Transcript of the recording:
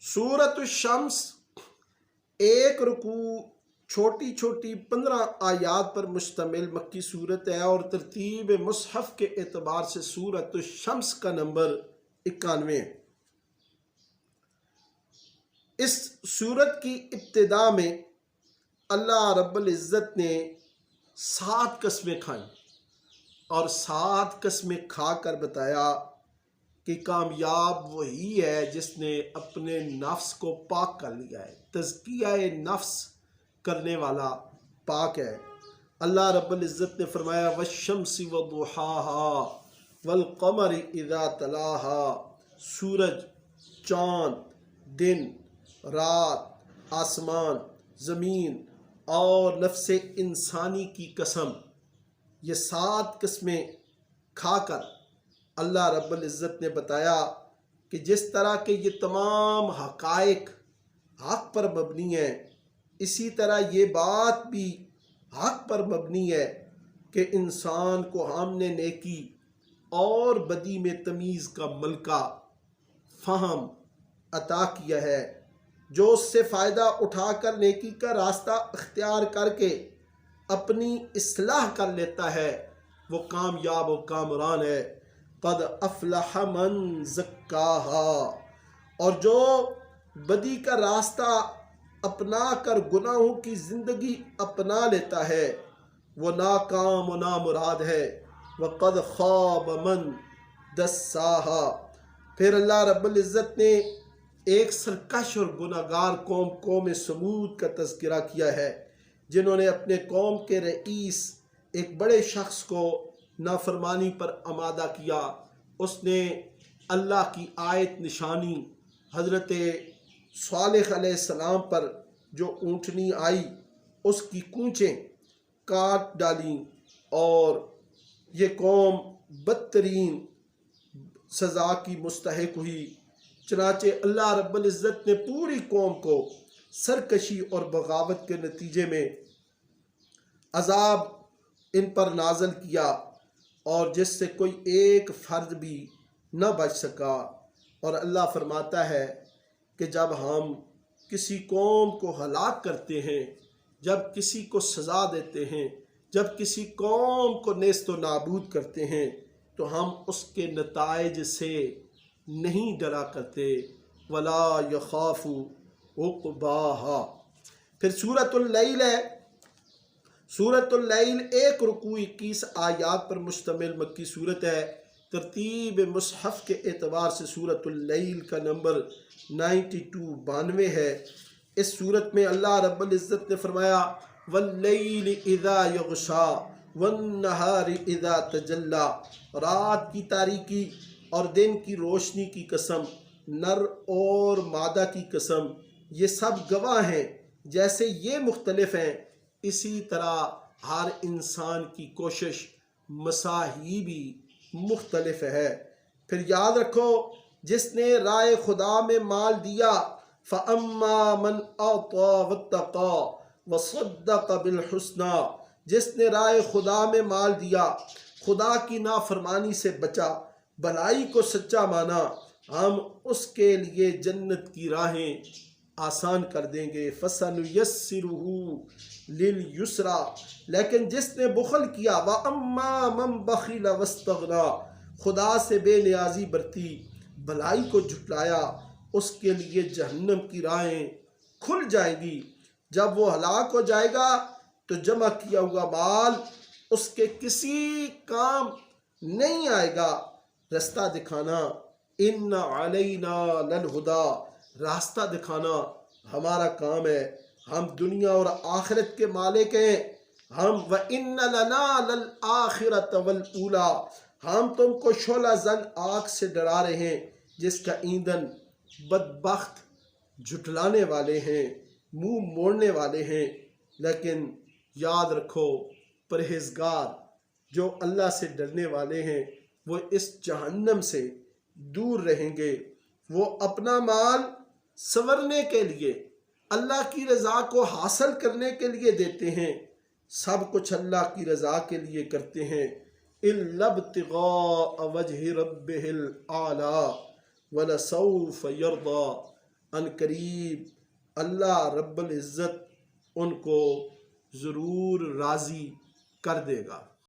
सूरत शम्स एक रुकू छोटी छोटी 15 आयात पर मुश्तमिल मक्की सूरत है और तरतीब मुसहफ़ के एतबार से सूरत शम्स का नंबर 91 है। इस सूरत की इब्तिदा में अल्लाह रब्बुल इज़्ज़त ने 7 कस्में खाई और 7 कस्में खाकर बताया कि कामयाब वही है जिसने अपने नफ्स को पाक कर लिया है। तज़किया नफ्स करने वाला पाक है। अल्लाह रब्बुल इज़्ज़त ने फरमाया वश्शम्सि वदुहाहा वल क़मरि इज़ा तलाहा, सूरज, चाँद, दिन, रात, आसमान, ज़मीन और नफ्से इंसानी की कसम। ये 7 कस्में खाकर अल्लाह रब्बुल इज़्ज़त ने बताया कि जिस तरह के ये तमाम हक़ाइक़ हक़ पर मबनी है, इसी तरह ये बात भी हक़ पर मबनी है कि इंसान को हमने नेकी और बदी में तमीज़ का मलका फ़हम अता किया है। जो उससे फ़ायदा उठाकर नेकी का रास्ता इख्तियार करके अपनी इस्लाह कर लेता है वो कामयाब व कामरान है। क़द अफ़लह मन ज़क्काहा, और जो बदी का रास्ता अपना कर गुनाहों की ज़िंदगी अपना लेता है वो नाकाम व नामुराद है। वक़द ख़ाब मन दस्साहा, फिर अल्लाह रब्बुल इज़्ज़त ने एक सरकश और गुनाहगार कौम समूद का तज़किरा किया है जिन्होंने अपने कौम के रईस एक बड़े शख्स को नाफरमानी पर आमादा किया। उसने अल्लाह की आयत निशानी हज़रत सालेह अलैहिस्सलाम पर जो ऊँटनी आई उसकी कूँचें काट डालीं और ये कौम बदतरीन सज़ा की मुस्तहिक हुई। चनाचे अल्लाह रब्बुल इज़्ज़त ने पूरी कौम को सरकशी और बगावत के नतीजे में अजाब इन पर नाज़िल किया और जिससे कोई एक फ़र्द भी न बच सका। और अल्लाह फरमाता है कि जब हम किसी कौम को हलाक करते हैं, जब किसी को सज़ा देते हैं, जब किसी कौम को नेस्त व नाबूद करते हैं तो हम उसके नताइज से नहीं डरा करते। वला यखाफु उक़बाहा। फिर सूरतुल लैल है। सूरतुल लैल एक रुकू 21 आयात पर मुश्तमिल मक्की सूरत है। तरतीब मुसहफ़ के एतबार से सूरतुल लैल का नंबर 92 है। इस सूरत में अल्लाह रब्बुल इज़्ज़त ने फरमाया वल्लैल इज़ा यग़शा वन्नहारि इज़ा तजल्ला, रात की तारीकी और दिन की रोशनी की कसम, नर और मादा की कसम, ये सब गवाह हैं। जैसे ये मुख्तलिफ हैं इसी तरह हर इंसान की कोशिश मसाही भी मुख्तलिफ है। फिर याद रखो जिसने राय खुदा में माल दिया फ़अम्मा मन अता वत्तक़ा वसद्दक़ बिल हुस्ना, जिसने राय खुदा में माल दिया, खुदा की नाफरमानी से बचा, भलाई को सच्चा माना, हम उसके लिए जन्नत की राहें आसान कर देंगे। फसनुयस्सिरुहु लिल युसरा, लेकिन जिसने बुखल किया व अम्मा मन बखिल वस्तगना, खुदा से बेनियाजी बरती, भलाई को झुटलाया, उसके लिए जहन्नम की राहें खुल जाएंगी। जब वो हलाक हो जाएगा तो जमा किया हुआ माल उसके किसी काम नहीं आएगा। रास्ता दिखाना, इन्ना अलैना लल हुदा, रास्ता दिखाना हमारा काम है। हम दुनिया और आखिरत के मालिक हैं। हम व इन्ना लना लल आखिरत वल ऊला, हम तुमको शोला जन आग से डरा रहे हैं जिसका ईंधन बदबख्त झुटलाने वाले हैं, मुंह मोड़ने वाले हैं। लेकिन याद रखो परहेजगार जो अल्लाह से डरने वाले हैं वो इस जहन्नम से दूर रहेंगे। वो अपना माल संवरने के लिए, अल्लाह की रज़ा को हासिल करने के लिए देते हैं। सब कुछ अल्लाह की रज़ा के लिए करते हैं। इल्ला इब्तिग़ाअ वजहि रब्बिहिल आला वलसौफ यर्दा, ان قریب اللہ رب العزت ان کو ضرور راضی کر دے گا۔